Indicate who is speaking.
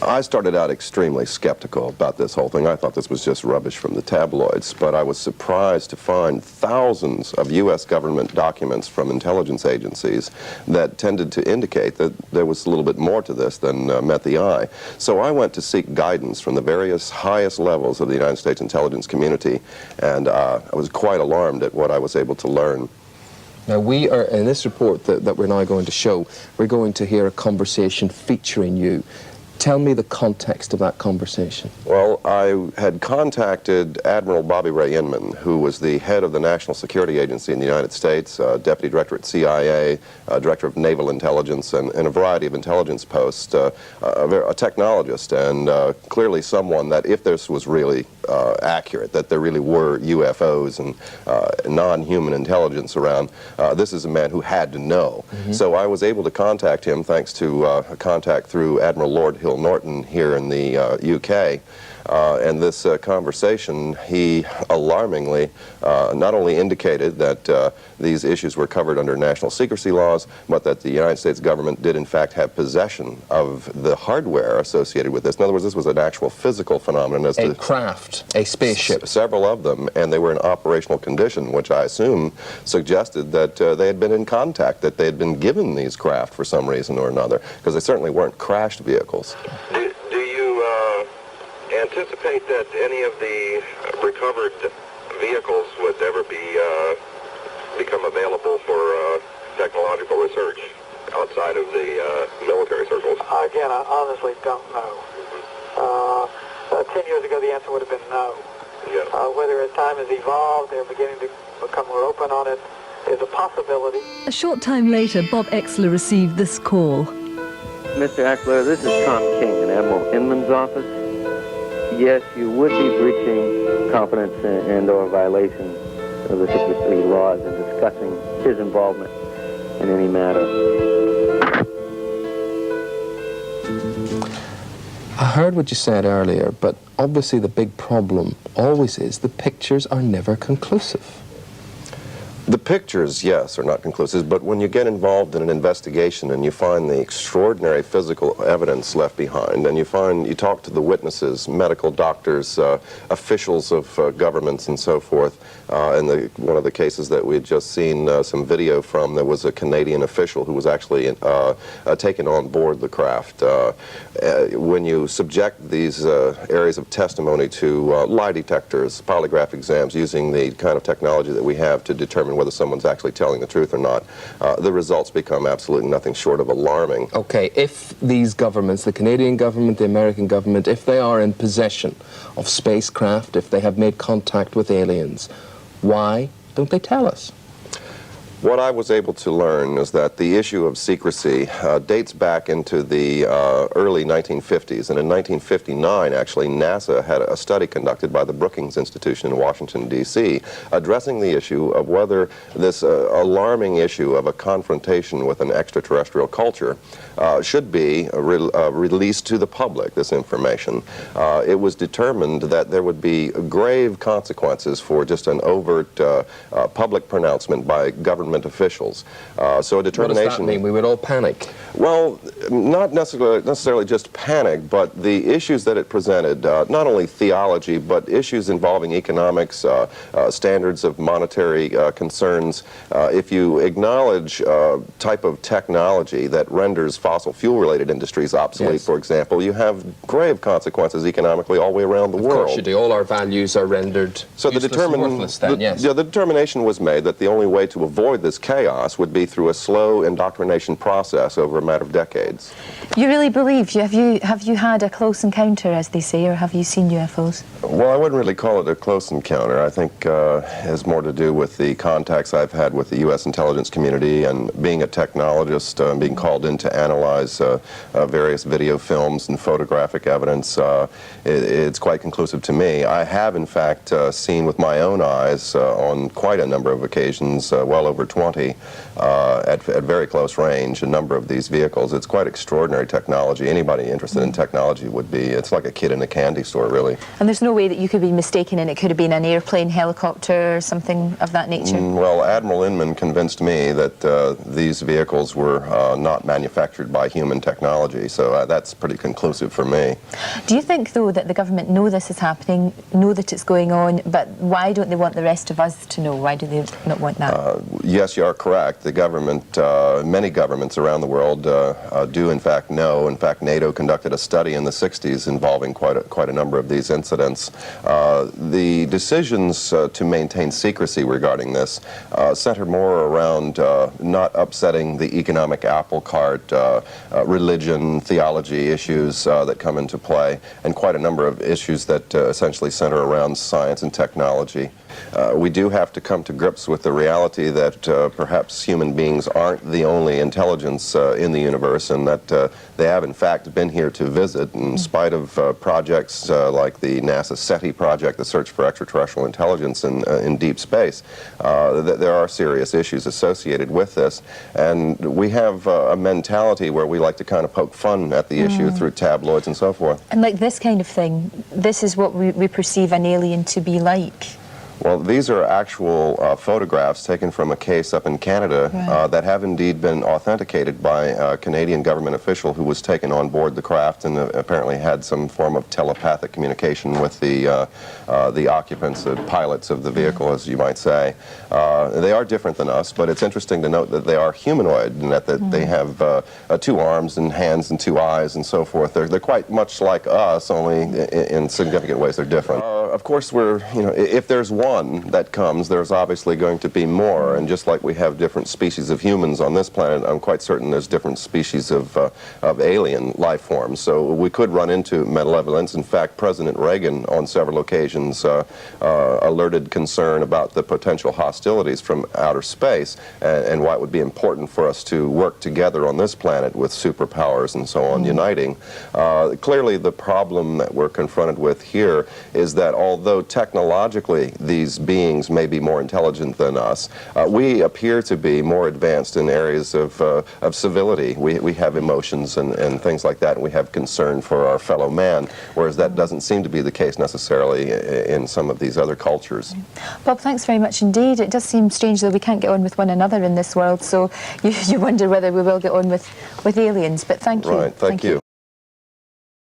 Speaker 1: I started out extremely skeptical about this whole thing. I thought this was just rubbish from the tabloids, but I was surprised to find thousands of U.S. government documents from intelligence agencies that tended to indicate that there was a little bit more to this than met the eye. So I went to seek guidance from the various highest levels of the United States intelligence community, and I was quite alarmed at what I was able to learn.
Speaker 2: Now we are, in this report that we're now going to show, we're going to hear a conversation featuring you. Tell me the context of that conversation.
Speaker 1: Well, I had contacted Admiral Bobby Ray Inman, who was the head of the National Security Agency in the United States, Deputy Director at CIA, Director of Naval Intelligence, and a variety of intelligence posts, a technologist, and clearly someone that, if this was really accurate, that there really were UFOs and non-human intelligence around, this is a man who had to know. So I was able to contact him thanks to a contact through Admiral Lord Hill Norton here in the UK. And this conversation, he alarmingly not only indicated that these issues were covered under national secrecy laws, but that the United States government did in fact have possession of the hardware associated with this. In other words, this was an actual physical phenomenon. As
Speaker 2: a craft, a spaceship.
Speaker 1: Several of them, and they were in operational condition, which I assume suggested that they had been in contact, that they had been given these craft for some reason or another, because they certainly weren't crashed vehicles.
Speaker 3: Do you anticipate that any of the recovered vehicles would ever become available for technological research outside of the military circles?
Speaker 4: Again, I honestly don't know. 10 years ago, the answer would have been no.
Speaker 3: Yeah.
Speaker 4: Whether as time has evolved, they're beginning to become more open on it, is a possibility.
Speaker 5: A short time later, Bob Oechsler received this call.
Speaker 6: Mr. Oechsler, this is Tom King in Admiral Inman's office. Yes, you would be breaching confidence and/or violation of the secrecy laws in discussing his involvement in any matter.
Speaker 2: I heard what you said earlier, but obviously the big problem always is the pictures are never conclusive.
Speaker 1: The pictures, yes, are not conclusive, but when you get involved in an investigation and you find the extraordinary physical evidence left behind, and you talk to the witnesses, medical doctors, officials of governments and so forth, and one of the cases that we had just seen some video from, there was a Canadian official who was actually taken on board the craft. When you subject these areas of testimony to lie detectors, polygraph exams, using the kind of technology that we have to determine whether someone's actually telling the truth or not, the results become absolutely nothing short of alarming.
Speaker 2: Okay, if these governments, the Canadian government, the American government, if they are in possession of spacecraft, if they have made contact with aliens, why don't they tell us?
Speaker 1: What I was able to learn is that the issue of secrecy dates back into the early 1950s, and in 1959, actually, NASA had a study conducted by the Brookings Institution in Washington, D.C., addressing the issue of whether this alarming issue of a confrontation with an extraterrestrial culture should be released to the public, this information. It was determined that there would be grave consequences for just an overt public pronouncement by government officials. So a determination...
Speaker 2: What does that mean? We would all panic?
Speaker 1: Well, not necessarily just panic, but the issues that it presented, not only theology, but issues involving economics, standards of monetary concerns. If you acknowledge type of technology that renders fossil fuel-related industries obsolete, yes, for example, you have grave consequences economically all the way around the world.
Speaker 2: Of course you do. All our values are rendered
Speaker 1: so
Speaker 2: useless and worthless then, yes.
Speaker 1: The determination was made that the only way to avoid this chaos would be through a slow indoctrination process over a matter of decades.
Speaker 7: You really believe? Have you had a close encounter, as they say, or have you seen UFOs?
Speaker 1: Well, I wouldn't really call it a close encounter. I think it has more to do with the contacts I've had with the U.S. intelligence community and being a technologist, being called in to analyze various video films and photographic evidence. It's quite conclusive to me. I have, in fact, seen with my own eyes on quite a number of occasions, well over 20 at very close range, a number of these vehicles. It's quite extraordinary technology. Anybody interested in technology would be, it's like a kid in a candy store, really.
Speaker 7: And there's no way that you could be mistaken and it could have been an airplane, helicopter, or something of that nature?
Speaker 1: Well, Admiral Inman convinced me that these vehicles were not manufactured by human technology, so that's pretty conclusive for me.
Speaker 7: Do you think, though, that the government know this is happening, know that it's going on, but why don't they want the rest of us to know? Why do they not want that?
Speaker 1: Yes, you are correct. The government, many governments around the world do in fact know. In fact, NATO conducted a study in the 60s involving quite a number of these incidents. The decisions to maintain secrecy regarding this center more around not upsetting the economic apple cart, religion, theology issues that come into play, and quite a number of issues that essentially center around science and technology. We do have to come to grips with the reality that perhaps human beings aren't the only intelligence in the universe, and that they have in fact been here to visit in spite of projects like the NASA SETI project, the search for extraterrestrial intelligence in deep space. There are serious issues associated with this, and we have a mentality where we like to kind of poke fun at the issue through tabloids and so forth.
Speaker 7: And like this kind of thing, this is what we perceive an alien to be like.
Speaker 1: Well, these are actual photographs taken from a case up in Canada that have indeed been authenticated by a Canadian government official who was taken on board the craft and apparently had some form of telepathic communication with the occupants, the pilots of the vehicle, as you might say. They are different than us, but it's interesting to note that they are humanoid and that they have 2 arms and hands and 2 eyes and so forth. They're quite much like us, only in significant ways they're different. Of course, if there's one that comes, there's obviously going to be more, and just like we have different species of humans on this planet, I'm quite certain there's different species of alien life forms. So we could run into malevolence. In fact, President Reagan on several occasions alerted concern about the potential hostilities from outer space and why it would be important for us to work together on this planet with superpowers and so on uniting. Clearly the problem that we're confronted with here is that although technologically these beings may be more intelligent than us, we appear to be more advanced in areas of civility. We have emotions and things like that, and we have concern for our fellow man, whereas that doesn't seem to be the case necessarily in some of these other cultures.
Speaker 7: Bob, thanks very much indeed. It does seem strange that we can't get on with one another in this world, so you wonder whether we will get on with aliens, but thank you.
Speaker 1: Right, thank you.